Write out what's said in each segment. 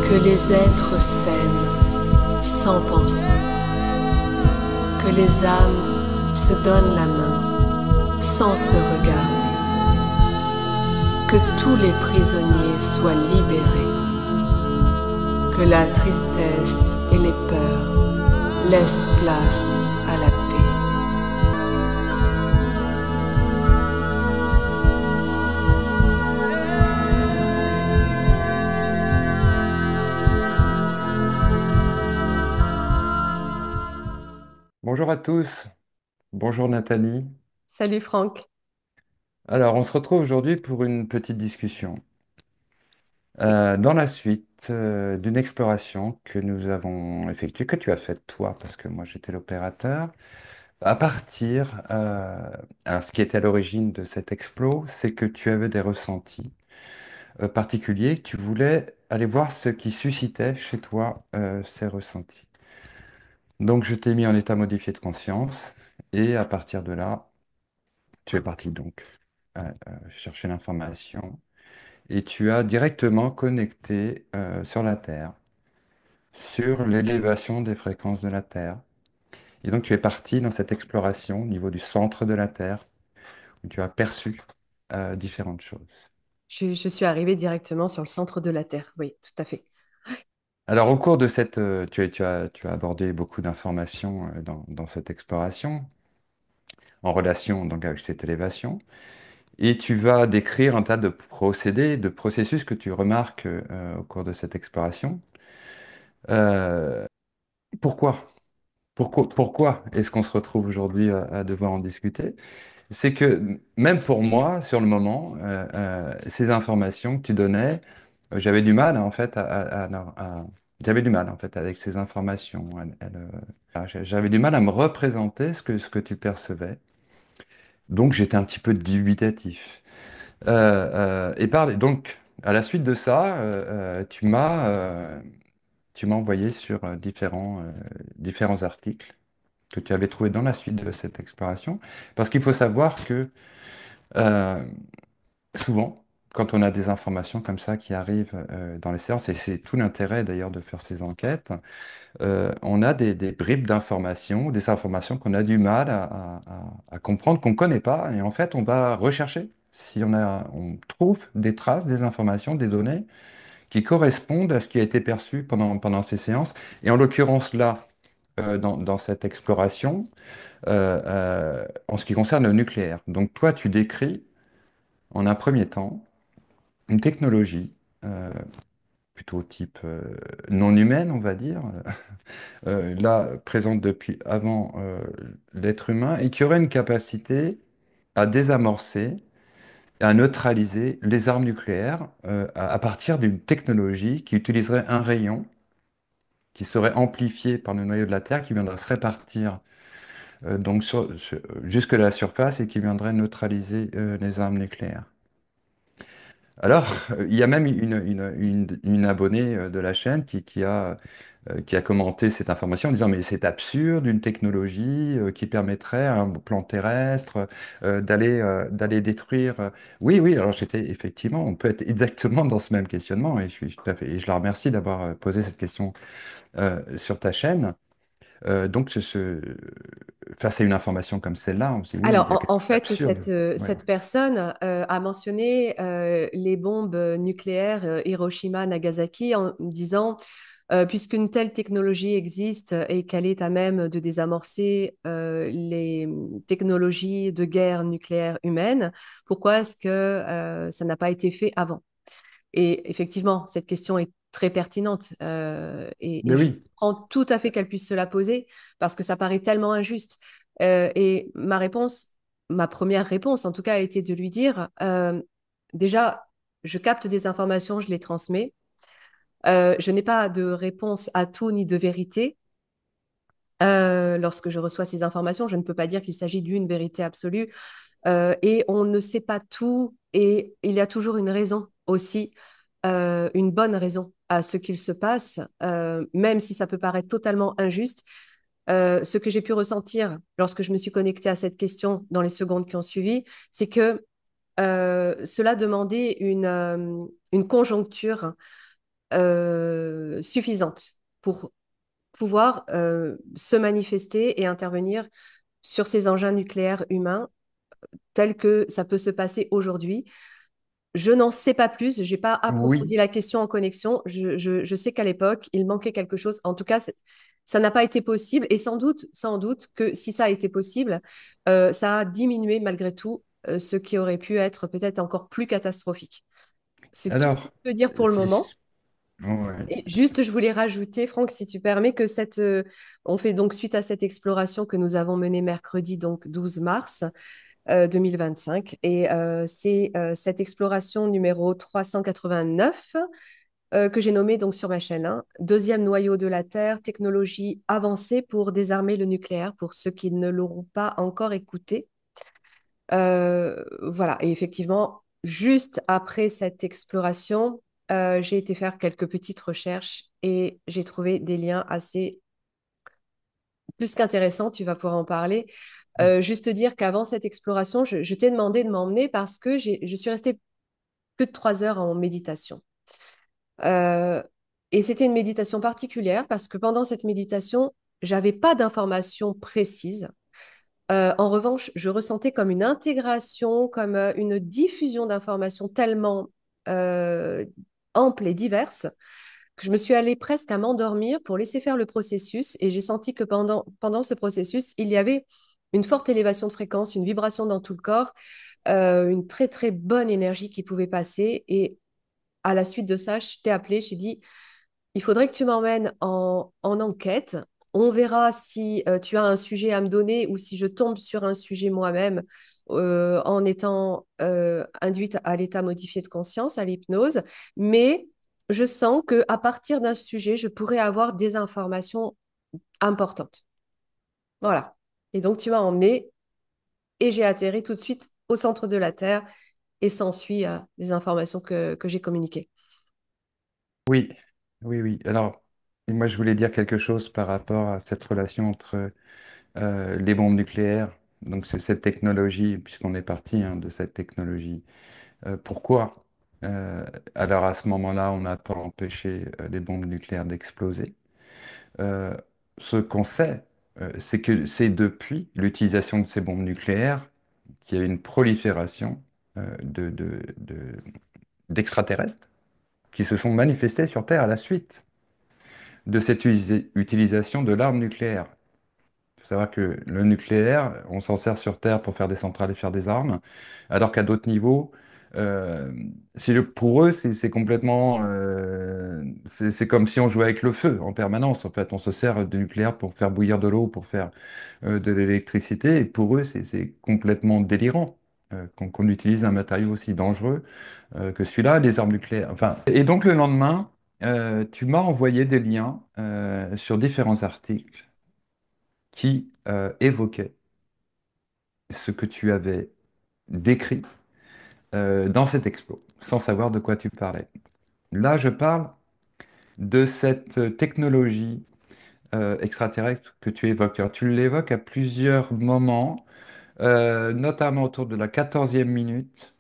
Que les êtres s'aiment sans penser, que les âmes se donnent la main sans se regarder, que tous les prisonniers soient libérés, que la tristesse et les peurs laissent place à la paix. Bonjour à tous, bonjour Nathalie. Salut Franck. Alors, on se retrouve aujourd'hui pour une petite discussion dans la suite d'une exploration que nous avons effectuée, que tu as faite toi, parce que moi j'étais l'opérateur. À partir, alors ce qui était à l'origine de cet explo, c'est que tu avais des ressentis particuliers, que tu voulais aller voir ce qui suscitait chez toi ces ressentis. Donc, je t'ai mis en état modifié de conscience, et à partir de là, tu es parti donc chercher l'information et tu as directement connecté sur la Terre, sur l'élévation des fréquences de la Terre. Et donc tu es parti dans cette exploration au niveau du centre de la Terre où tu as perçu différentes choses. Je suis arrivée directement sur le centre de la Terre. Oui, tout à fait. Alors au cours de cette, tu as abordé beaucoup d'informations dans cette exploration en relation donc avec cette élévation. Et tu vas décrire un tas de procédés, de processus que tu remarques au cours de cette exploration. Euh, pourquoi? Pourquoi est-ce qu'on se retrouve aujourd'hui à devoir en discuter? C'est que même pour moi, sur le moment, ces informations que tu donnais, j'avais du mal en fait j'avais du mal en fait avec ces informations. J'avais du mal à me représenter ce que tu percevais. Donc j'étais un petit peu dubitatif. Donc, à la suite de ça, tu m'as envoyé sur différents articles que tu avais trouvés dans la suite de cette exploration. Parce qu'il faut savoir que euh, souvent, quand on a des informations comme ça qui arrivent dans les séances, et c'est tout l'intérêt d'ailleurs de faire ces enquêtes, on a des bribes d'informations, des informations qu'on a du mal à comprendre, qu'on ne connaît pas, et en fait, on va rechercher. Si on trouve des traces, des informations, des données qui correspondent à ce qui a été perçu pendant ces séances. Et en l'occurrence, là, dans cette exploration, en ce qui concerne le nucléaire. Donc, toi, tu décris, en un premier temps, une technologie plutôt type non humaine, on va dire, là, présente depuis avant l'être humain, et qui aurait une capacité à désamorcer, à neutraliser les armes nucléaires à partir d'une technologie qui utiliserait un rayon qui serait amplifié par le noyau de la Terre, qui viendrait se répartir donc jusque la surface et qui viendrait neutraliser les armes nucléaires. Alors, il y a même une abonnée de la chaîne qui a commenté cette information en disant, mais c'est absurde, une technologie qui permettrait à un plan terrestre d'aller détruire. Oui, oui, alors j'étais effectivement, on peut être exactement dans ce même questionnement, et je suis tout à fait, et je la remercie d'avoir posé cette question sur ta chaîne. Donc, face à une information comme celle-là, on se dit, oui, il Alors, y a quelque en chose fait, d'absurde. Ouais. cette personne a mentionné les bombes nucléaires Hiroshima, Nagasaki en disant, puisqu'une telle technologie existe et qu'elle est à même de désamorcer les technologies de guerre nucléaire humaine, pourquoi est-ce que ça n'a pas été fait avant? Et effectivement, cette question est très pertinente Mais et je oui, comprends tout à fait qu'elle puisse se la poser parce que ça paraît tellement injuste. Et ma réponse, ma première réponse en tout cas, a été de lui dire, déjà, je capte des informations, je les transmets. Je n'ai pas de réponse à tout ni de vérité. Lorsque je reçois ces informations, je ne peux pas dire qu'il s'agit d'une vérité absolue. Et on ne sait pas tout et il y a toujours une raison aussi, une bonne raison à ce qu'il se passe, même si ça peut paraître totalement injuste. Ce que j'ai pu ressentir lorsque je me suis connectée à cette question dans les secondes qui ont suivi, c'est que cela demandait une conjoncture suffisante pour pouvoir se manifester et intervenir sur ces engins nucléaires humains tels que ça peut se passer aujourd'hui. Je n'en sais pas plus, je n'ai pas Oui, approfondi la question en connexion. Je sais qu'à l'époque, il manquait quelque chose. En tout cas, ça n'a pas été possible. Et sans doute que si ça a été possible, ça a diminué malgré tout ce qui aurait pu être peut-être encore plus catastrophique. C'est tout ce que alors, je peux dire pour le si... moment. Ouais. Et juste, je voulais rajouter, Franck, si tu permets, que on fait donc suite à cette exploration que nous avons menée mercredi, donc 12 mars 2025. Et c'est cette exploration numéro 389 que j'ai nommée donc sur ma chaîne, hein. Deuxième noyau de la Terre, technologie avancée pour désarmer le nucléaire, pour ceux qui ne l'auront pas encore écouté. Voilà, et effectivement, juste après cette exploration, j'ai été faire quelques petites recherches et j'ai trouvé des liens assez plus qu'intéressants, tu vas pouvoir en parler. Juste dire qu'avant cette exploration, je t'ai demandé de m'emmener parce que je suis restée plus de 3 heures en méditation. Euh, et c'était une méditation particulière parce que pendant cette méditation, j'avais pas d'informations précises. En revanche, je ressentais comme une intégration, comme une diffusion d'informations tellement euh, ample et diverse que je me suis allée presque à m'endormir pour laisser faire le processus. Et j'ai senti que pendant ce processus, il y avait une forte élévation de fréquence, une vibration dans tout le corps, une très très bonne énergie qui pouvait passer. Et à la suite de ça, je t'ai appelé, je t'ai dit, il faudrait que tu m'emmènes en enquête. On verra si tu as un sujet à me donner ou si je tombe sur un sujet moi-même en étant induite à l'état modifié de conscience, à l'hypnose. Mais je sens qu'à partir d'un sujet, je pourrais avoir des informations importantes. Voilà. Et donc, tu m'as emmené et j'ai atterri tout de suite au centre de la Terre et s'ensuit les informations que j'ai communiquées. Oui, oui, oui. Alors, moi, je voulais dire quelque chose par rapport à cette relation entre les bombes nucléaires. Donc, c'est cette technologie, puisqu'on est parti hein, de cette technologie. Pourquoi? Euh, alors, à ce moment-là, on n'a pas empêché les bombes nucléaires d'exploser. Euh, Ce qu'on sait, c'est que c'est depuis l'utilisation de ces bombes nucléaires qu'il y a eu une prolifération d'extraterrestres qui se sont manifestés sur Terre à la suite de cette utilisation de l'arme nucléaire. Il faut savoir que le nucléaire, on s'en sert sur Terre pour faire des centrales et faire des armes, alors qu'à d'autres niveaux, euh, pour eux, c'est complètement... c'est comme si on jouait avec le feu en permanence. En fait, on se sert du nucléaire pour faire bouillir de l'eau, pour faire de l'électricité. Et pour eux, c'est complètement délirant qu'on utilise un matériau aussi dangereux que celui-là, les armes nucléaires. Enfin, et donc le lendemain, tu m'as envoyé des liens sur différents articles qui évoquaient ce que tu avais décrit dans cet explo, sans savoir de quoi tu parlais. Là, je parle de cette technologie extraterrestre que tu évoques. Alors, tu l'évoques à plusieurs moments, notamment autour de la 14e minute,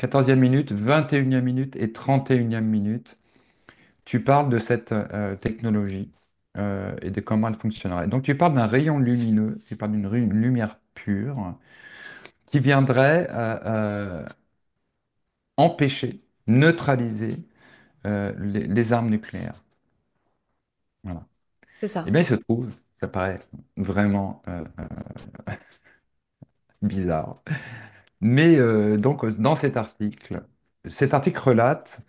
21e minute et 31e minute. Tu parles de cette technologie et de comment elle fonctionnerait. Donc, tu parles d'un rayon lumineux, tu parles d'une lumière pure qui viendrait empêcher, neutraliser les armes nucléaires. Voilà. C'est Eh ça. bien, il se trouve, ça paraît vraiment bizarre, mais donc dans cet article relate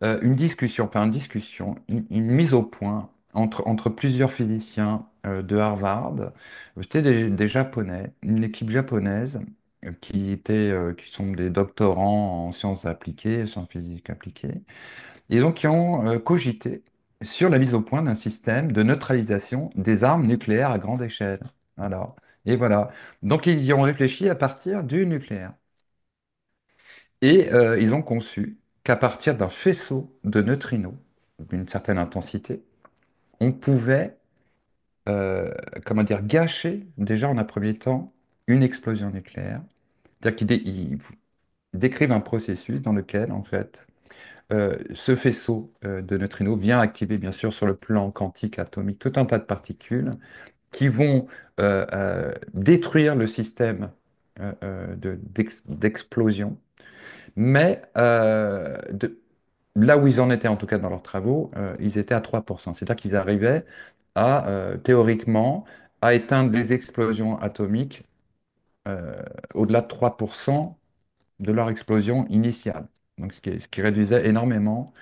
une discussion, une mise au point entre plusieurs physiciens de Harvard. C'était des Japonais, une équipe japonaise qui sont des doctorants en sciences appliquées, sciences physiques appliquées, et donc qui ont cogité sur la mise au point d'un système de neutralisation des armes nucléaires à grande échelle. Alors, et voilà. Donc ils y ont réfléchi à partir du nucléaire. Et ils ont conçu qu'à partir d'un faisceau de neutrinos d'une certaine intensité, on pouvait, comment dire, gâcher déjà en un premier temps une explosion nucléaire. C'est-à-dire qu'ils décrivent un processus dans lequel, en fait, ce faisceau de neutrinos vient activer, bien sûr, sur le plan quantique atomique, tout un tas de particules qui vont détruire le système d'explosion. Mais là où ils en étaient, en tout cas dans leurs travaux, ils étaient à 3%. C'est-à-dire qu'ils arrivaient à, théoriquement, à éteindre les explosions atomiques au-delà de 3% de leur explosion initiale. Donc, ce qui réduisait énormément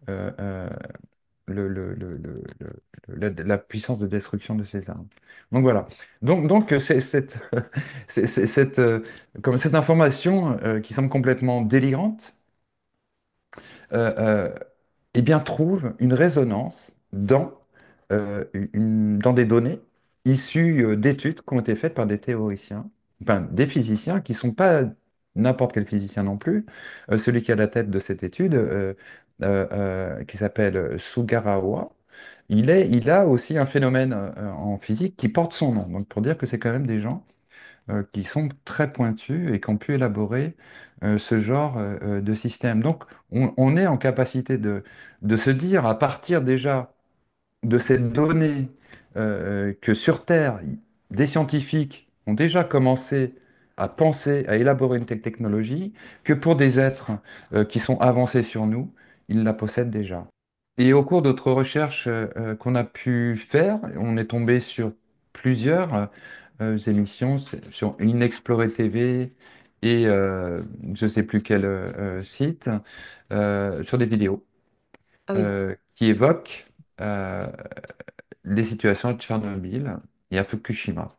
euh, euh, la puissance de destruction de ces armes. Donc voilà. Donc c'est comme cette information qui semble complètement délirante, euh, euh, eh bien, trouve une résonance dans des données issues d'études qui ont été faites par des théoriciens, enfin, des physiciens qui ne sont pas n'importe quel physicien non plus. Celui qui est à la tête de cette étude, qui s'appelle Sugarawa, il a aussi un phénomène en physique qui porte son nom. Donc, pour dire que c'est quand même des gens qui sont très pointus et qui ont pu élaborer ce genre de système. Donc, on est en capacité de se dire, à partir déjà de cette donnée, que sur Terre, des scientifiques ont déjà commencé à penser, à élaborer une telle technologie, que pour des êtres qui sont avancés sur nous, ils la possèdent déjà. Et au cours d'autres recherches qu'on a pu faire, on est tombé sur plusieurs émissions sur Inexploré TV et je ne sais plus quel site, sur des vidéos Ah oui, qui évoquent euh, les situations à Tchernobyl et à Fukushima.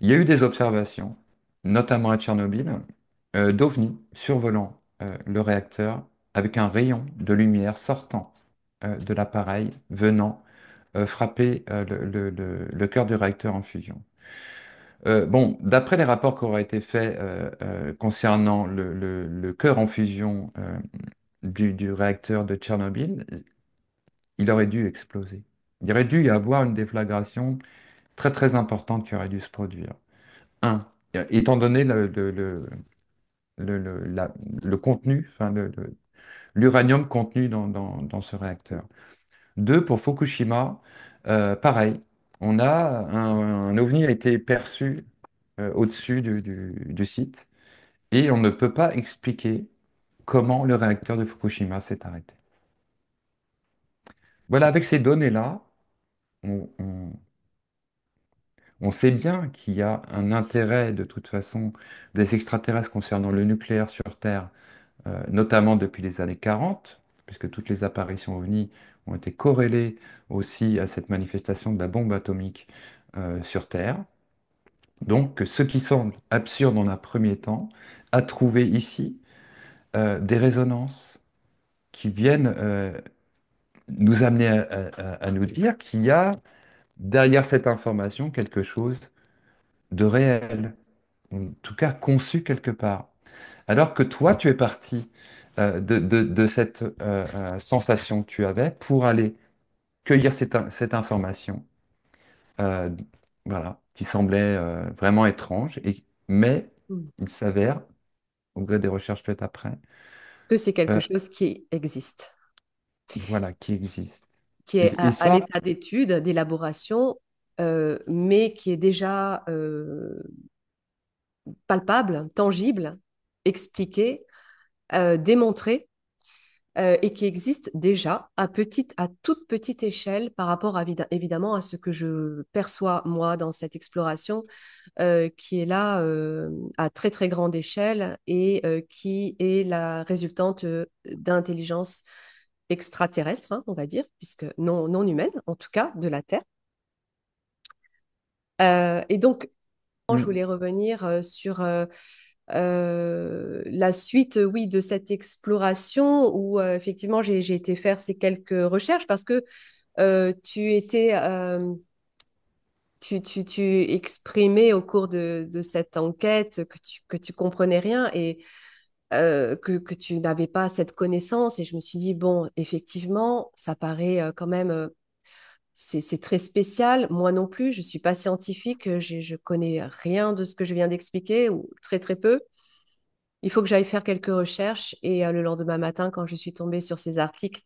Il y a eu des observations, notamment à Tchernobyl, d'ovnis survolant le réacteur avec un rayon de lumière sortant de l'appareil venant frapper le cœur du réacteur en fusion. Bon, d'après les rapports qui auraient été faits concernant le cœur en fusion du réacteur de Tchernobyl, il aurait dû exploser. Il aurait dû y avoir une déflagration très très importante qui aurait dû se produire. Un, étant donné le contenu, enfin l'uranium contenu dans ce réacteur. Deux, pour Fukushima, pareil, un ovni a été perçu au-dessus du site et on ne peut pas expliquer comment le réacteur de Fukushima s'est arrêté. Voilà, avec ces données-là, on, on- on sait bien qu'il y a un intérêt de toute façon des extraterrestres concernant le nucléaire sur Terre, notamment depuis les années 40, puisque toutes les apparitions OVNI ont été corrélées aussi à cette manifestation de la bombe atomique sur Terre. Donc, ce qui semble absurde dans un premier temps a trouvé ici des résonances qui viennent nous amener à nous dire qu'il y a derrière cette information quelque chose de réel, en tout cas conçu quelque part. Alors que toi, tu es parti de cette sensation que tu avais pour aller cueillir cette information, euh, voilà, qui semblait vraiment étrange, mais mm. il s'avère, au gré des recherches faites après, Que c'est quelque euh, chose qui existe, voilà, qui existe. qui est Et à ça, l'état d'étude, d'élaboration, mais qui est déjà palpable, tangible, expliqué, démontré et qui existe déjà à toute petite échelle par rapport évidemment à ce que je perçois moi dans cette exploration qui est là à très très grande échelle et qui est la résultante d'intelligence extraterrestre, hein, on va dire, puisque non humaine, en tout cas de la Terre. Et donc, je mm, voulais revenir sur la suite, oui, de cette exploration où effectivement j'ai été faire ces quelques recherches parce que tu étais, tu exprimais au cours de cette enquête que tu comprenais rien et que tu n'avais pas cette connaissance. Et je me suis dit, bon, effectivement, ça paraît quand même, c'est très spécial. Moi non plus, je suis pas scientifique, je connais rien de ce que je viens d'expliquer ou très très peu. il faut que j'aille faire quelques recherches et le lendemain matin, quand je suis tombée sur ces articles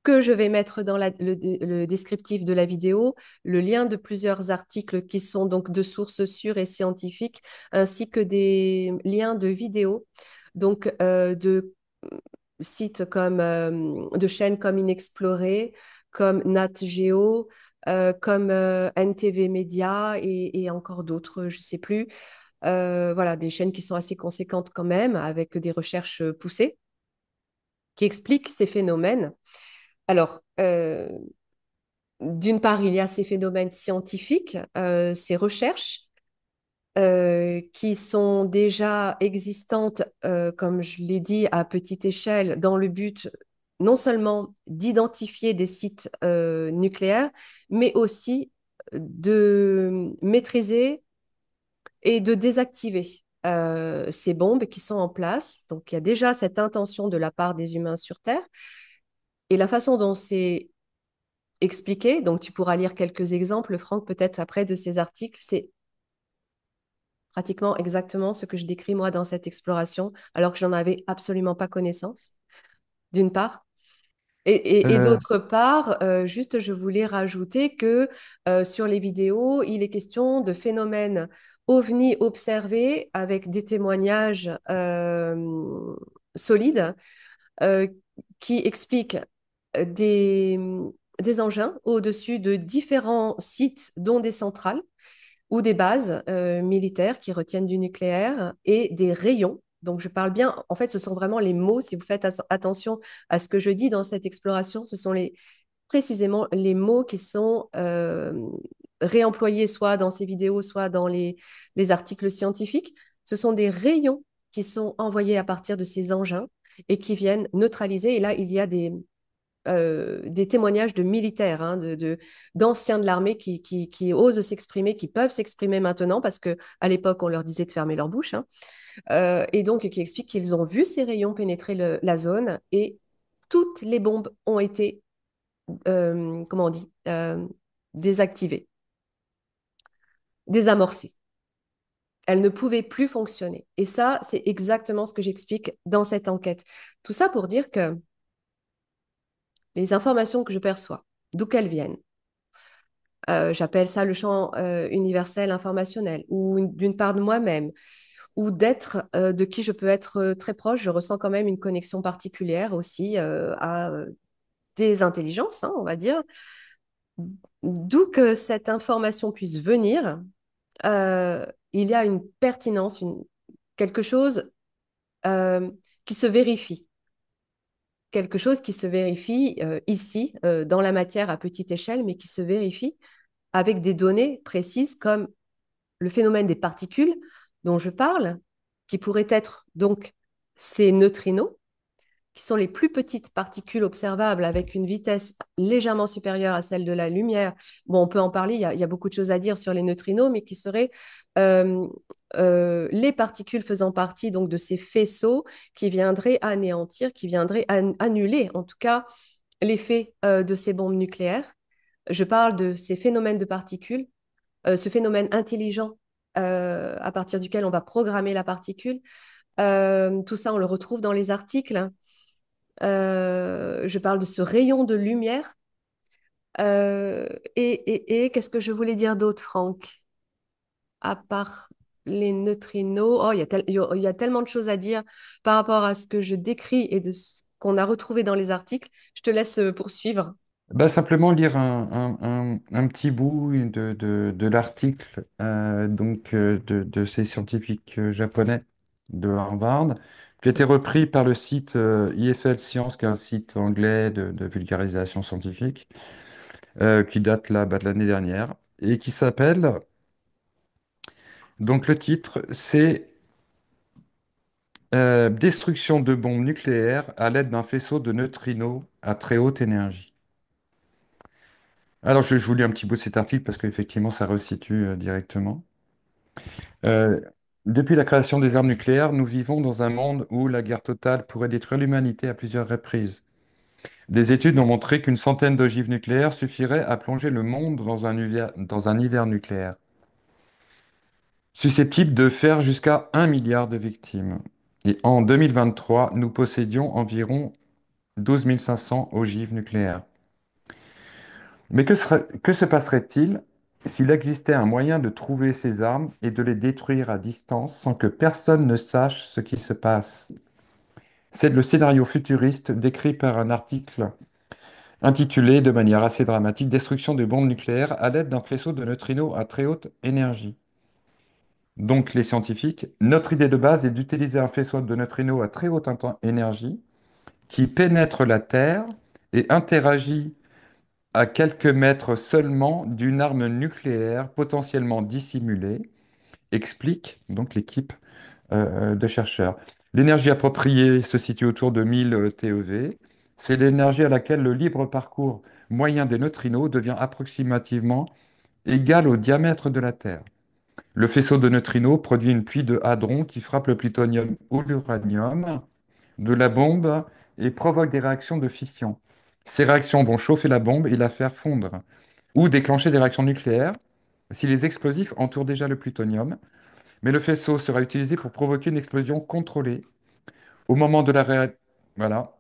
que je vais mettre dans le descriptif de la vidéo, le lien de plusieurs articles qui sont donc de sources sûres et scientifiques, ainsi que des liens de vidéos, donc de sites comme de chaînes comme Inexploré, comme Nat Geo, comme NTV Média et encore d'autres, je ne sais plus. Voilà, des chaînes qui sont assez conséquentes quand même, avec des recherches poussées, qui expliquent ces phénomènes. Alors, d'une part, il y a ces phénomènes scientifiques, ces recherches qui sont déjà existantes, comme je l'ai dit, à petite échelle, dans le but non seulement d'identifier des sites nucléaires, mais aussi de maîtriser et de désactiver ces bombes qui sont en place. Donc, il y a déjà cette intention de la part des humains sur Terre. Et la façon dont c'est expliqué, donc tu pourras lire quelques exemples, Franck, peut-être après de ces articles, c'est pratiquement exactement ce que je décris moi dans cette exploration, alors que j'en avais absolument pas connaissance, d'une part. Et Euh, d'autre part, juste je voulais rajouter que sur les vidéos, il est question de phénomènes ovnis observés avec des témoignages solides euh, qui expliquent des, des engins au-dessus de différents sites, dont des centrales ou des bases militaires qui retiennent du nucléaire et des rayons. Donc, je parle bien, en fait, ce sont vraiment les mots, si vous faites attention à ce que je dis dans cette exploration, ce sont précisément les mots qui sont réemployés soit dans ces vidéos, soit dans les articles scientifiques. Ce sont des rayons qui sont envoyés à partir de ces engins et qui viennent neutraliser. Et là, il y a des témoignages de militaires, hein, d'anciens de l'armée qui osent s'exprimer, qui peuvent s'exprimer maintenant, parce qu'à l'époque, on leur disait de fermer leur bouche, hein, et donc qui expliquent qu'ils ont vu ces rayons pénétrer la zone et toutes les bombes ont été, comment on dit, désactivées, désamorcées. Elles ne pouvaient plus fonctionner. Et ça, c'est exactement ce que j'explique dans cette enquête. Tout ça pour dire que les informations que je perçois, d'où qu'elles viennent, j'appelle ça le champ universel informationnel, ou d'une part de moi-même, ou d'être de qui je peux être très proche. Je ressens quand même une connexion particulière aussi à des intelligences, hein, on va dire. D'où que cette information puisse venir, euh, il y a une pertinence, quelque chose euh, qui se vérifie. Quelque chose qui se vérifie ici, dans la matière à petite échelle, mais qui se vérifie avec des données précises comme le phénomène des particules dont je parle, qui pourraient être donc ces neutrinos, qui sont les plus petites particules observables avec une vitesse légèrement supérieure à celle de la lumière. Bon, on peut en parler, il y a beaucoup de choses à dire sur les neutrinos, mais qui seraient euh, les particules faisant partie donc de ces faisceaux qui viendraient anéantir, qui viendraient annuler en tout cas l'effet de ces bombes nucléaires. Je parle de ces phénomènes de particules, ce phénomène intelligent à partir duquel on va programmer la particule. Tout ça, on le retrouve dans les articles. Je parle de ce rayon de lumière. Et qu'est-ce que je voulais dire d'autre, Franck? À part les neutrinos, oh, il y a tellement de choses à dire par rapport à ce que je décris et de ce qu'on a retrouvé dans les articles. Je te laisse poursuivre. Bah, simplement lire un petit bout de l'article de ces scientifiques japonais de Harvard, qui a été repris par le site IFL Science, qui est un site anglais de vulgarisation scientifique, qui date là, bah, de l'année dernière, et qui s'appelle, donc le titre, c'est Destruction de bombes nucléaires à l'aide d'un faisceau de neutrinos à très haute énergie. Alors, je vous lis un petit bout de cet article parce qu'effectivement, ça resitue directement. Euh, Depuis la création des armes nucléaires, nous vivons dans un monde où la guerre totale pourrait détruire l'humanité à plusieurs reprises. Des études ont montré qu'une centaine d'ogives nucléaires suffirait à plonger le monde dans un hiver nucléaire, susceptible de faire jusqu'à 1 milliard de victimes. Et en 2023, nous possédions environ 12 500 ogives nucléaires. Mais que se passerait-il s'il existait un moyen de trouver ces armes et de les détruire à distance sans que personne ne sache ce qui se passe? C'est le scénario futuriste décrit par un article intitulé de manière assez dramatique Destruction de bombes nucléaires à l'aide d'un faisceau de neutrinos à très haute énergie. Donc les scientifiques, notre idée de base est d'utiliser un faisceau de neutrinos à très haute énergie qui pénètre la Terre et interagit à quelques mètres seulement d'une arme nucléaire potentiellement dissimulée, explique donc l'équipe de chercheurs. L'énergie appropriée se situe autour de 1000 TeV. C'est l'énergie à laquelle le libre parcours moyen des neutrinos devient approximativement égal au diamètre de la Terre. Le faisceau de neutrinos produit une pluie de hadrons qui frappe le plutonium ou l'uranium de la bombe et provoque des réactions de fission. Ces réactions vont chauffer la bombe et la faire fondre, ou déclencher des réactions nucléaires si les explosifs entourent déjà le plutonium, mais le faisceau sera utilisé pour provoquer une explosion contrôlée. Au moment de la, voilà.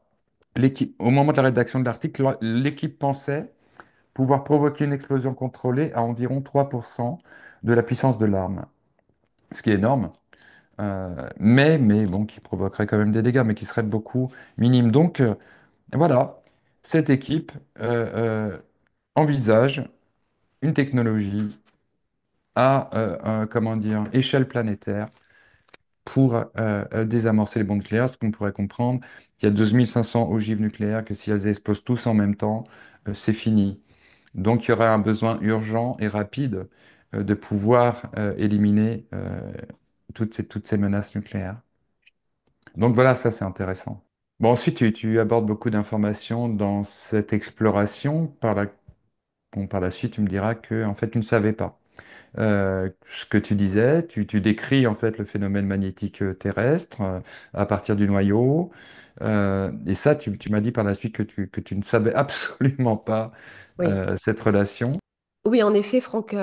Au moment de la rédaction de l'article, l'équipe pensait pouvoir provoquer une explosion contrôlée à environ 3% de la puissance de l'arme, ce qui est énorme, mais bon, qui provoquerait quand même des dégâts, mais qui serait beaucoup minime. Donc, voilà, cette équipe envisage une technologie à, comment dire, échelle planétaire pour désamorcer les bombes nucléaires. Ce qu'on pourrait comprendre, il y a 2500 ogives nucléaires, que si elles explosent tous en même temps, c'est fini. Donc il y aurait un besoin urgent et rapide de pouvoir éliminer toutes ces menaces nucléaires. Donc voilà, ça c'est intéressant. Bon, ensuite, tu abordes beaucoup d'informations dans cette exploration. Bon, par la suite, tu me diras que en fait, tu ne savais pas. Ce que tu disais, tu décris en fait le phénomène magnétique terrestre à partir du noyau. Et ça, tu m'as dit par la suite que tu ne savais absolument pas Oui. cette relation. Oui, en effet, Franck,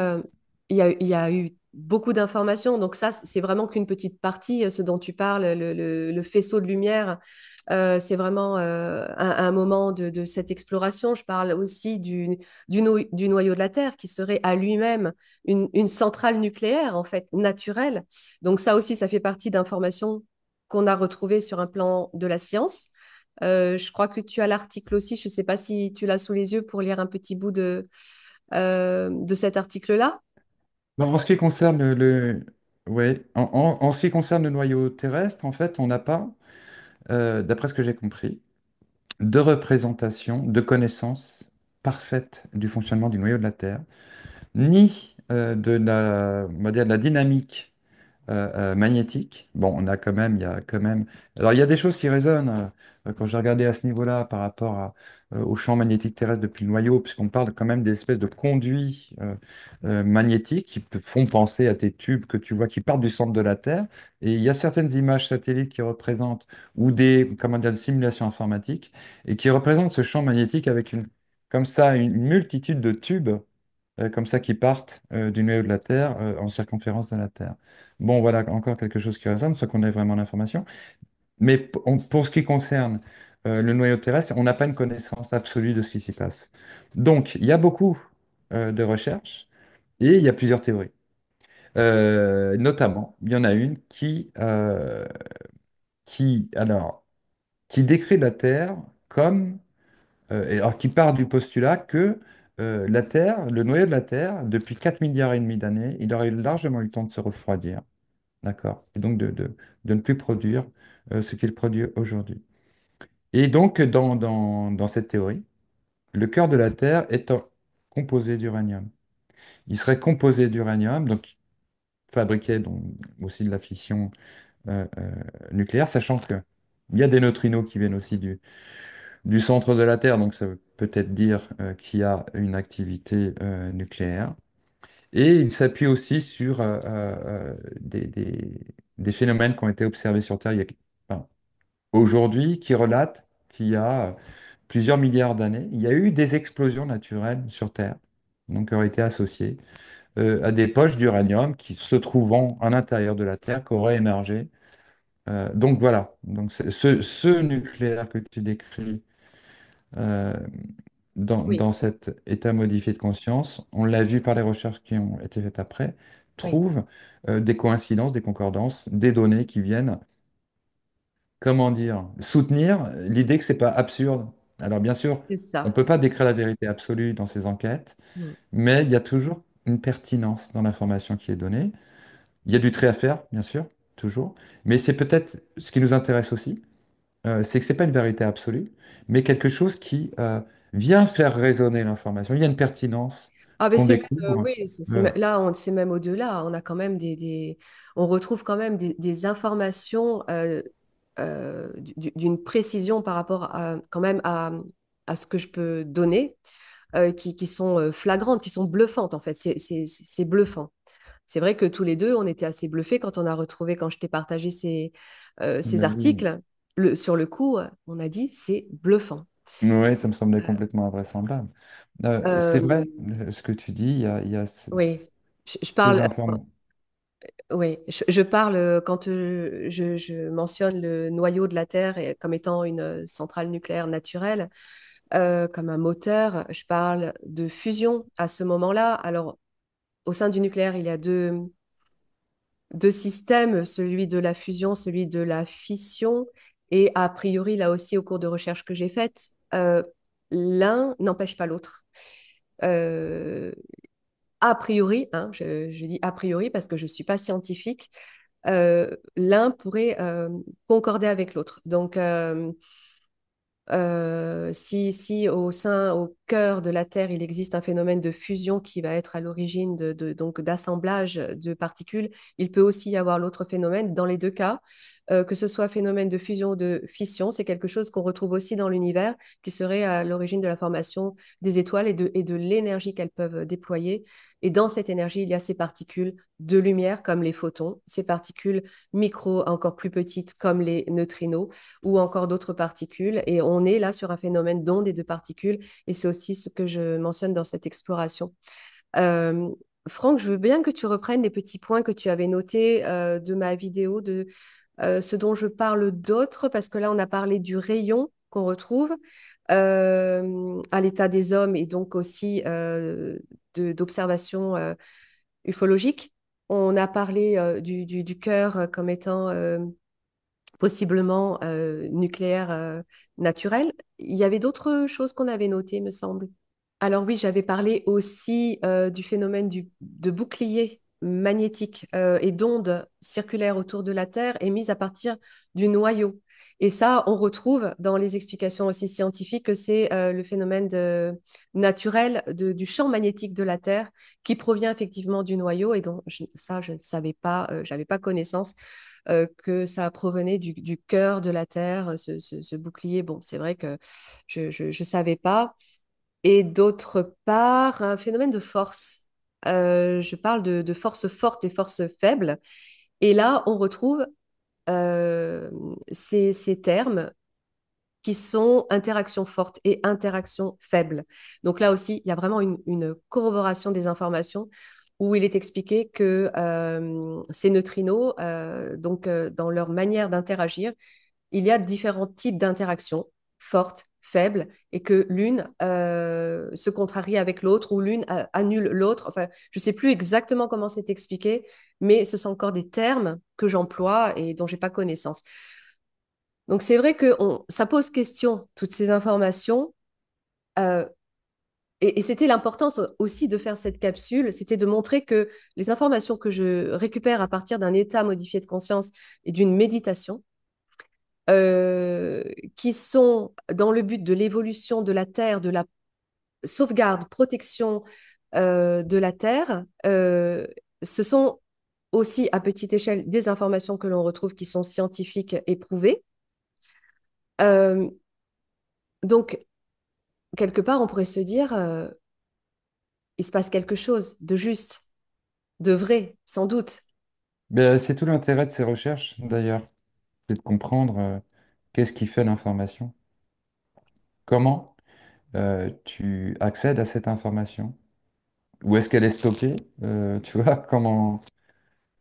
il y a eu beaucoup d'informations. Donc ça, c'est vraiment qu'une petite partie, ce dont tu parles, le faisceau de lumière. C'est vraiment un moment de cette exploration. Je parle aussi du noyau de la Terre, qui serait à lui-même une centrale nucléaire, en fait, naturelle. Donc ça aussi, ça fait partie d'informations qu'on a retrouvées sur un plan de la science. Je crois que tu as l'article aussi. Je ne sais pas si tu l'as sous les yeux pour lire un petit bout de cet article-là. Bon, en ce qui concerne ouais, en ce qui concerne le noyau terrestre, en fait, on n'a pas, d'après ce que j'ai compris, de représentation, de connaissance parfaite du fonctionnement du noyau de la Terre, ni on va dire, de la dynamique magnétique. Bon, il y a quand même. Alors, il y a des choses qui résonnent quand j'ai regardé à ce niveau-là par rapport au champ magnétique terrestre depuis le noyau, puisqu'on parle quand même des espèces de conduits magnétiques qui te font penser à tes tubes que tu vois qui partent du centre de la Terre. Et il y a certaines images satellites qui représentent, ou des, comment dire, des simulations informatiques, et qui représentent ce champ magnétique avec comme ça, une multitude de tubes comme ça qui partent du noyau de la Terre en circonférence de la Terre. Bon, voilà encore quelque chose qui résonne, sans qu'on ait vraiment l'information. Mais pour ce qui concerne le noyau terrestre, on n'a pas une connaissance absolue de ce qui s'y passe. Donc, il y a beaucoup de recherches et il y a plusieurs théories. Notamment, il y en a une alors, qui décrit la Terre comme et alors qui part du postulat que la Terre, le noyau de la Terre, depuis 4 milliards et demi d'années, il aurait largement eu le temps de se refroidir, d'accord? Et donc de ne plus produire ce qu'il produit aujourd'hui. Et donc, dans cette théorie, le cœur de la Terre est composé d'uranium. Il serait composé d'uranium, donc fabriqué donc, aussi de la fission nucléaire, sachant que il y a des neutrinos qui viennent aussi du centre de la Terre, donc ça veut peut-être dire qu'il y a une activité nucléaire. Et il s'appuie aussi sur des phénomènes qui ont été observés sur Terre enfin, aujourd'hui, qui relatent qu'il y a plusieurs milliards d'années, il y a eu des explosions naturelles sur Terre, donc qui auraient été associées à des poches d'uranium qui se trouvant à l'intérieur de la Terre, qui auraient émergé Donc voilà, donc ce nucléaire que tu décris euh, Oui, dans cet état modifié de conscience, on l'a vu par les recherches qui ont été faites après, oui, trouve des coïncidences, des concordances, des données qui viennent, comment dire, soutenir l'idée que c'est pas absurde. Alors bien sûr, c'est on ne ça. peut pas décrire la vérité absolue dans ces enquêtes, Mm. mais il y a toujours une pertinence dans l'information qui est donnée. Il y a du trait à faire, bien sûr, toujours, mais c'est peut-être ce qui nous intéresse aussi, c'est que c'est pas une vérité absolue, mais quelque chose qui vient faire résonner l'information. Il y a une pertinence Ah, mais qu'on c'est même, découvre. oui, Euh, là, c'est même au-delà. On a quand même on retrouve quand même des informations d'une précision par rapport quand même à ce que je peux donner, qui sont flagrantes, qui sont bluffantes, en fait. C'est bluffant. C'est vrai que tous les deux, on était assez bluffés quand on a retrouvé, quand je t'ai partagé ces bah oui. articles. Sur le coup, on a dit, c'est bluffant. Ouais, ça me semblait complètement invraisemblable. C'est vrai, Euh, ce que tu dis, il y a oui, je ces parle. informations. Oui, je parle quand je mentionne le noyau de la Terre comme étant une centrale nucléaire naturelle, comme un moteur. Je parle de fusion à ce moment-là. Alors, au sein du nucléaire, il y a deux systèmes, celui de la fusion, celui de la fission. Et a priori, là aussi, au cours de recherches que j'ai faites, l'un n'empêche pas l'autre. Euh, a priori, hein, je dis a priori parce que je ne suis pas scientifique, l'un pourrait concorder avec l'autre. Donc, si au cœur de la Terre, il existe un phénomène de fusion qui va être à l'origine donc d'assemblage de particules, il peut aussi y avoir l'autre phénomène. Dans les deux cas, que ce soit phénomène de fusion ou de fission, c'est quelque chose qu'on retrouve aussi dans l'univers, qui serait à l'origine de la formation des étoiles et de l'énergie qu'elles peuvent déployer. Et dans cette énergie, il y a ces particules de lumière comme les photons, ces particules micro encore plus petites comme les neutrinos ou encore d'autres particules. Et on est là sur un phénomène d'ondes et de particules. Et c'est aussi ce que je mentionne dans cette exploration. Euh, Franck, je veux bien que tu reprennes les petits points que tu avais notés de ma vidéo, de ce dont je parle d'autres, parce que là, on a parlé du rayon qu'on retrouve à l'état des hommes et donc aussi d'observation ufologique. On a parlé du cœur comme étant possiblement nucléaire naturel. Il y avait d'autres choses qu'on avait notées, me semble. Alors oui, j'avais parlé aussi du phénomène de bouclier magnétique et d'ondes circulaires autour de la Terre émises à partir du noyau. Et ça, on retrouve dans les explications aussi scientifiques que c'est le phénomène naturel du champ magnétique de la Terre qui provient effectivement du noyau et dont ça, je ne savais pas, j'avais pas connaissance que ça provenait du cœur de la Terre, ce bouclier. Bon, c'est vrai que je savais pas. Et d'autre part, un phénomène de force. Je parle de force forte et force faible. Et là, on retrouve ces termes qui sont interaction forte et interaction faible. Donc là aussi, il y a vraiment une corroboration des informations où il est expliqué que ces neutrinos, dans leur manière d'interagir, il y a différents types d'interactions, fortes, faibles, et que l'une se contrarie avec l'autre ou l'une annule l'autre. Enfin, je ne sais plus exactement comment c'est expliqué, mais ce sont encore des termes que j'emploie et dont je n'ai pas connaissance. Donc c'est vrai que ça pose question, toutes ces informations. euh, et c'était l'importance aussi de faire cette capsule, c'était de montrer que les informations que je récupère à partir d'un état modifié de conscience et d'une méditation, euh, qui sont dans le but de l'évolution de la Terre, de la sauvegarde, protection de la Terre, ce sont aussi à petite échelle des informations que l'on retrouve qui sont scientifiques et prouvées. Euh, donc, quelque part, on pourrait se dire, il se passe quelque chose de juste, de vrai, sans doute. Ben, c'est tout l'intérêt de ces recherches, d'ailleurs, c'est de comprendre qu'est-ce qui fait l'information, comment tu accèdes à cette information, où est-ce qu'elle est stockée, tu vois, comment.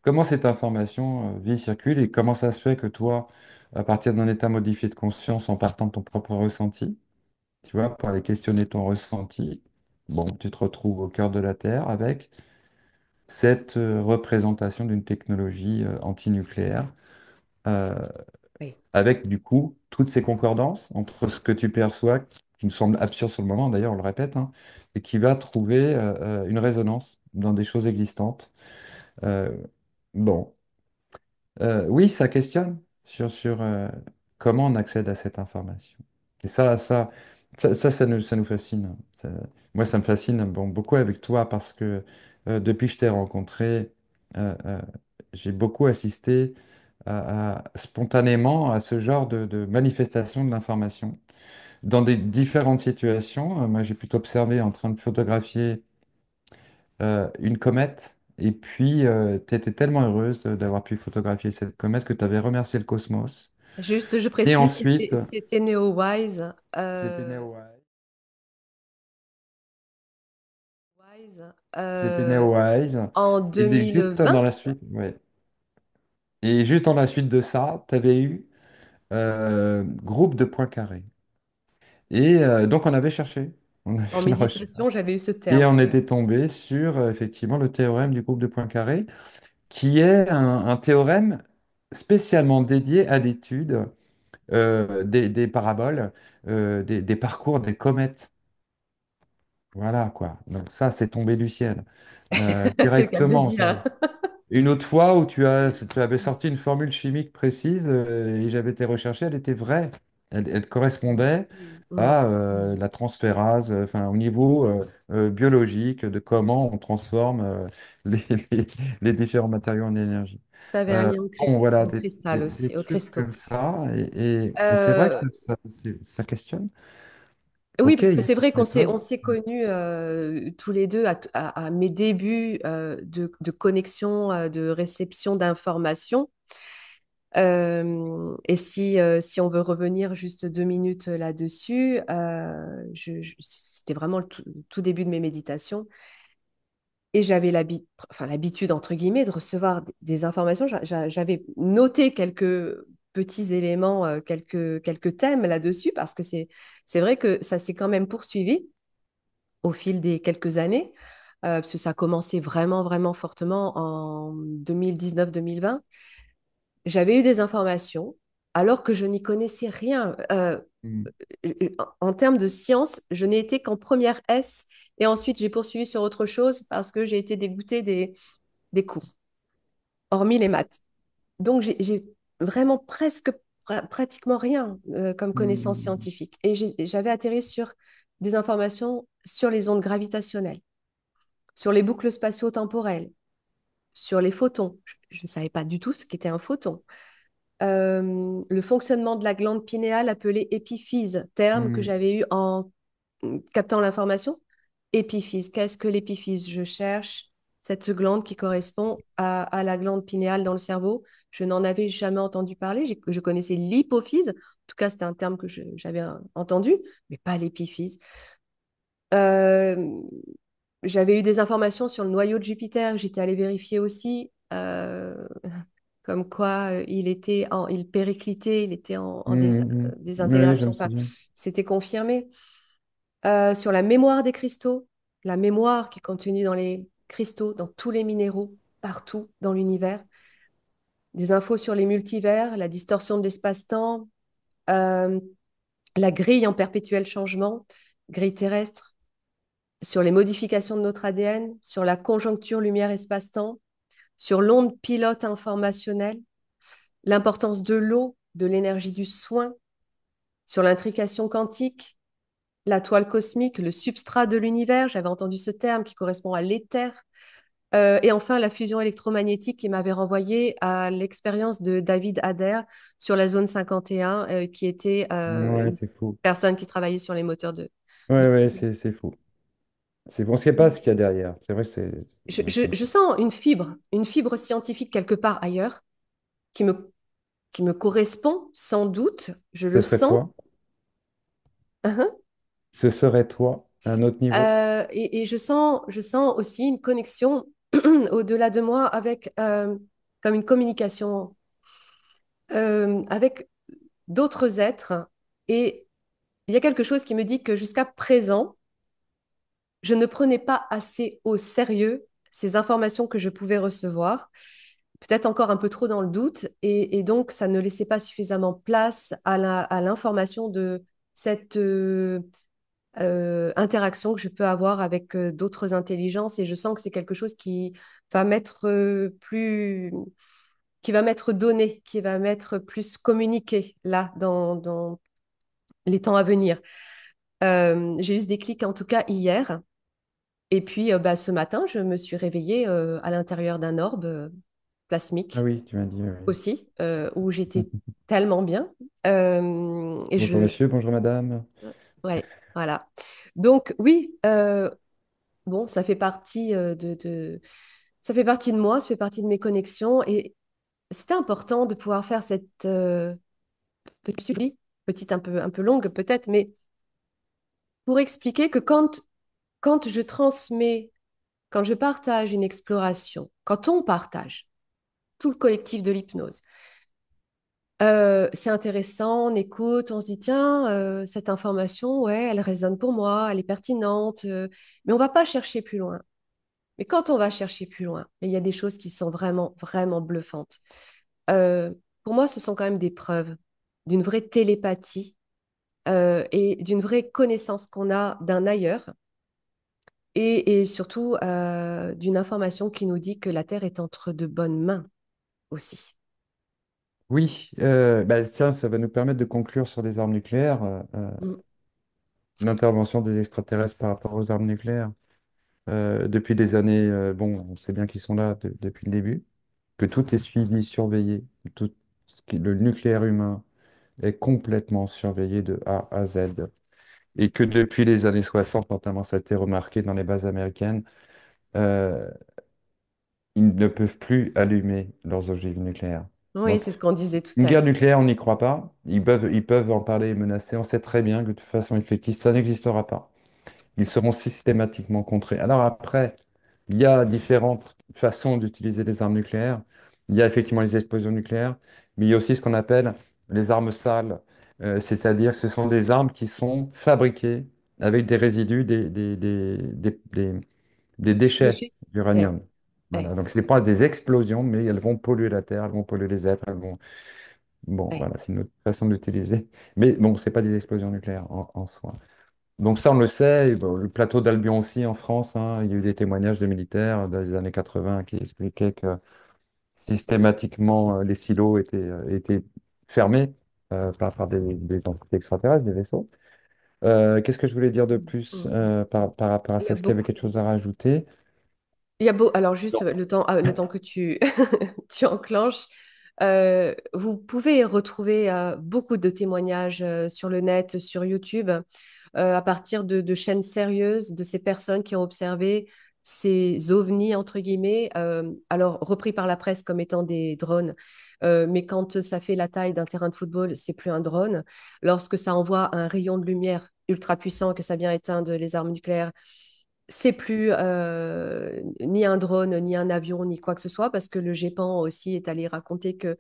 comment cette information vit, circule et comment ça se fait que toi, à partir d'un état modifié de conscience, en partant de ton propre ressenti, tu vois, pour aller questionner ton ressenti, bon, tu te retrouves au cœur de la Terre avec cette représentation d'une technologie antinucléaire, euh, Oui. avec du coup toutes ces concordances entre ce que tu perçois, qui me semble absurde sur le moment, d'ailleurs, on le répète, hein, et qui va trouver une résonance dans des choses existantes. Euh, bon. Oui, ça questionne sur comment on accède à cette information. Et ça nous fascine. Moi, ça me fascine bon, beaucoup avec toi parce que depuis que je t'ai rencontré, j'ai beaucoup assisté spontanément à ce genre de manifestation de l'information. Dans des différentes situations, moi, j'ai pu t'observer en train de photographier une comète. Et puis, tu étais tellement heureuse d'avoir pu photographier cette comète que tu avais remercié le cosmos. Juste, je Et précise que ensuite, c'était NeoWise. c'était NeoWise. Wise, C'était NeoWise. en Juste dans 2020. la suite, ouais. Et juste dans la suite de ça, tu avais eu groupe de Poincaré. Et donc, on avait cherché, on avait En fait une recherche. méditation, j'avais eu ce Et terme. on était tombé sur effectivement le théorème du groupe de Poincaré, qui est un théorème spécialement dédié à l'étude des paraboles, des parcours des comètes. Voilà, quoi. Donc ça, c'est tombé du ciel. C'est le cas de le Directement, ça. dire. Une autre fois où tu avais sorti une formule chimique précise et j'avais été recherchée, elle était vraie. Elle correspondait Mm. à la transférase, enfin, au niveau biologique de comment on transforme les, les- les différents matériaux en énergie. Ça avait un lien Bon, voilà, au cristal des aussi, au trucs cristaux. comme ça. Et c'est vrai que Euh, ça questionne. oui, Ok, parce il que y a c'est vrai cette on méthode. s'est connus tous les deux à mes débuts de connexion, de réception d'informations. Et si on veut revenir juste 2 minutes là-dessus, c'était vraiment le tout début de mes méditations. Et j'avais l'habitude, entre guillemets, de recevoir des informations. J'avais noté quelques petits éléments, quelques thèmes là-dessus, parce que c'est vrai que ça s'est quand même poursuivi au fil des quelques années, parce que ça a commencé vraiment, vraiment fortement en 2019-2020. J'avais eu des informations alors que je n'y connaissais rien. Hmm. En termes de science, je n'ai été qu'en première S et ensuite j'ai poursuivi sur autre chose parce que j'ai été dégoûtée des cours, hormis les maths. Donc j'ai vraiment pratiquement rien comme connaissance Hmm. scientifique. Et j'avais atterri sur des informations sur les ondes gravitationnelles, sur les boucles spatio-temporelles, sur les photons. Je ne savais pas du tout ce qu'était un photon. Le fonctionnement de la glande pinéale appelée épiphyse, terme que Hmm. j'avais eu en captant l'information. Épiphyse, qu'est-ce que l'épiphyse? Je cherche cette glande qui correspond à la glande pinéale dans le cerveau. Je n'en avais jamais entendu parler. Je connaissais l'hypophyse. En tout cas, c'était un terme que j'avais entendu, mais pas l'épiphyse. Euh, J'avais eu des informations sur le noyau de Jupiter. J'étais allée vérifier aussi. Comme quoi il périclitait, il était en Hmm. Oui, je désintegration. me Enfin, souviens. c'était confirmé. Sur la mémoire des cristaux, la mémoire qui est contenue dans les cristaux, dans tous les minéraux, partout dans l'univers. Des infos sur les multivers, la distorsion de l'espace-temps, euh, la grille en perpétuel changement, grille terrestre, sur les modifications de notre ADN, sur la conjoncture lumière-espace-temps, sur l'onde pilote informationnelle, l'importance de l'eau, de l'énergie du soin, sur l'intrication quantique, la toile cosmique, le substrat de l'univers, j'avais entendu ce terme qui correspond à l'éther, et enfin la fusion électromagnétique qui m'avait renvoyé à l'expérience de David Adair sur la zone 51, qui était Ouais, une c'est fou. personne qui travaillait sur les moteurs Ouais, de... ouais, c'est fou. C'est bon, on ne sait pas ce qu'il y a derrière. C'est vrai, Je sens une fibre scientifique quelque part ailleurs qui qui me correspond sans doute, je ce le serait sens. toi. Ce serait toi à un autre niveau. Et je sens aussi une connexion au-delà de moi avec comme une communication avec d'autres êtres. Et il y a quelque chose qui me dit que jusqu'à présent, je ne prenais pas assez au sérieux ces informations que je pouvais recevoir, peut-être encore un peu trop dans le doute, et donc ça ne laissait pas suffisamment place à l'information de cette interaction que je peux avoir avec d'autres intelligences, et je sens que c'est quelque chose va m'être qui va m'être donné, qui va m'être plus communiqué là dans les temps à venir. J'ai eu ce déclic en tout cas hier. Et puis, bah, ce matin, je me suis réveillée à l'intérieur d'un orbe Ah plasmique oui, tu m'as dit, oui. aussi, où Oui. j'étais tellement bien. Et Bonjour monsieur, bonjour madame. ouais, voilà. Donc, oui, bon, ça fait partie ça fait partie de moi, ça fait partie de mes connexions. Et c'était important de pouvoir faire cette petite suivi, petite un peu longue peut-être, mais pour expliquer que quand je transmets, quand je partage une exploration, quand on partage, tout le collectif de l'hypnose. C'est intéressant, on écoute, on se dit, tiens, cette information, ouais, elle résonne pour moi, elle est pertinente, mais on va pas chercher plus loin. Mais quand on va chercher plus loin, il y a des choses qui sont vraiment, vraiment bluffantes. Euh, pour moi, ce sont quand même des preuves d'une vraie télépathie et d'une vraie connaissance qu'on a d'un ailleurs et surtout d'une information qui nous dit que la Terre est entre de bonnes mains aussi. Oui, bah, tiens, ça va nous permettre de conclure sur les armes nucléaires, Mm. l'intervention des extraterrestres par rapport aux armes nucléaires. Depuis des années, bon, on sait bien qu'ils sont là depuis le début, que tout est suivi, surveillé, tout le nucléaire humain est complètement surveillé de A à Z. Et que depuis les années 60, notamment, ça a été remarqué dans les bases américaines, euh, ils ne peuvent plus allumer leurs ogives nucléaires. Oui, Donc, c'est ce qu'on disait tout une à guerre l'heure. nucléaire, on n'y croit pas. Ils peuvent en parler et menacer. On sait très bien que de toute façon effective, ça n'existera pas. Ils seront systématiquement contrés. Alors après, il y a différentes façons d'utiliser les armes nucléaires. Il y a effectivement les explosions nucléaires, mais il y a aussi ce qu'on appelle les armes sales. C'est-à-dire que ce sont des armes qui sont fabriquées avec des résidus, des déchets Déchets? Ouais, d'uranium. ouais, Voilà, donc ce n'est pas des explosions, mais elles vont polluer la Terre, elles vont polluer les êtres, Bon, ouais. voilà, c'est une autre façon d'utiliser. Mais bon, ce n'est pas des explosions nucléaires en soi. Donc ça, on le sait. Et bon, le plateau d'Albion aussi en France, hein, il y a eu des témoignages de militaires dans les années 80 qui expliquaient que systématiquement les silos étaient fermés par des entités extraterrestres, des vaisseaux. Qu'est-ce que je voulais dire de plus Mm. par rapport à Il y ça? a Est-ce qu'il y avait beaucoup. quelque chose à rajouter? Alors juste le temps que tu tu enclenches, vous pouvez retrouver beaucoup de témoignages sur le net, sur YouTube, à partir de chaînes sérieuses de ces personnes qui ont observé ces ovnis entre guillemets, alors repris par la presse comme étant des drones, mais quand ça fait la taille d'un terrain de football, c'est plus un drone. Lorsque ça envoie un rayon de lumière ultra puissant, que ça vient éteindre les armes nucléaires, c'est plus ni un drone, ni un avion, ni quoi que ce soit, parce que le GEPAN aussi est allé raconter que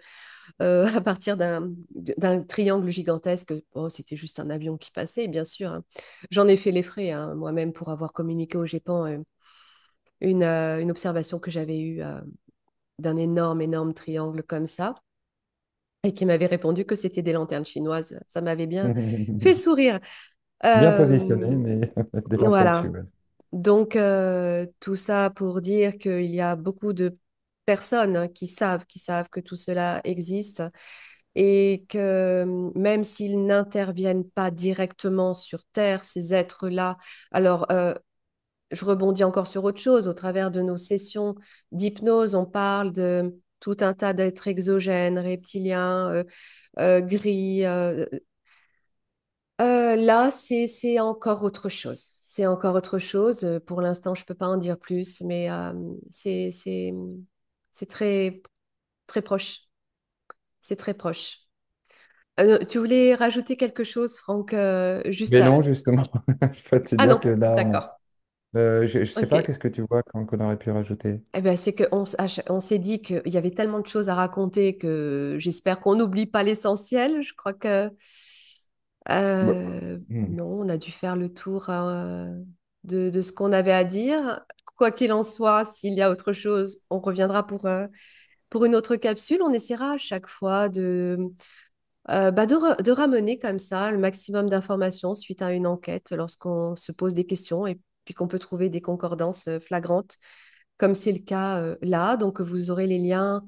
à partir d'un triangle gigantesque, oh, c'était juste un avion qui passait, bien sûr, hein. J'en ai fait les frais hein, moi-même pour avoir communiqué au GEPAN une observation que j'avais eue d'un énorme, énorme triangle comme ça, et qui m'avait répondu que c'était des lanternes chinoises. Ça m'avait bien fait sourire. Bien positionné, Euh, mais des lanternes dessus. voilà. Donc, tout ça pour dire qu'il y a beaucoup de personnes hein, qui savent que tout cela existe et que même s'ils n'interviennent pas directement sur Terre, ces êtres-là, alors je rebondis encore sur autre chose, au travers de nos sessions d'hypnose, on parle de tout un tas d'êtres exogènes, reptiliens, gris, là, c'est encore autre chose. C'est encore autre chose. Pour l'instant, je peux pas en dire plus, mais c'est très, très proche. C'est très proche. Tu voulais rajouter quelque chose, Franck, juste Mais à... non, justement, je peux te Ah dire non, que là, d'accord. Je ne sais Ok. pas, qu'est-ce que tu vois qu'on aurait pu rajouter? Eh ben, c'est qu'on on s'est dit qu'il y avait tellement de choses à raconter que j'espère qu'on n'oublie pas l'essentiel. Je crois que Bah, hmm. non, on a dû faire le tour de ce qu'on avait à dire. Quoi qu'il en soit, s'il y a autre chose, on reviendra pour une autre capsule. On essaiera à chaque fois de ramener comme ça le maximum d'informations suite à une enquête lorsqu'on se pose des questions et puis qu'on peut trouver des concordances flagrantes, comme c'est le cas là. Donc, vous aurez les liens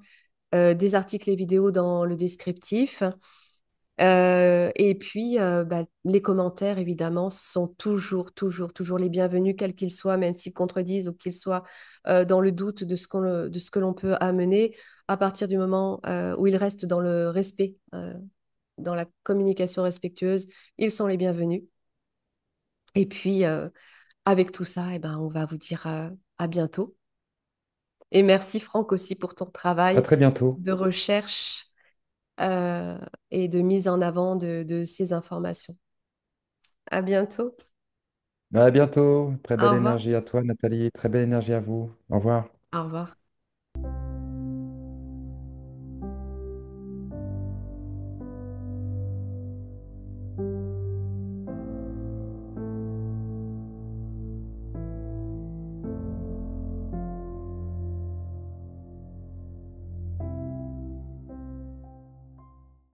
des articles et vidéos dans le descriptif. Et puis, les commentaires, évidemment, sont toujours les bienvenus, quels qu'ils soient, même s'ils contredisent ou qu'ils soient dans le doute de ce que l'on peut amener, à partir du moment où ils restent dans le respect, dans la communication respectueuse, ils sont les bienvenus. Et puis, avec tout ça, eh ben, on va vous dire à bientôt. Et merci, Franck, aussi pour ton À travail très bientôt. de recherche euh, et de mise en avant de ces informations. À bientôt. À bientôt. Très Au belle revoir. énergie à toi, Nathalie. Très belle énergie à vous. Au revoir. Au revoir.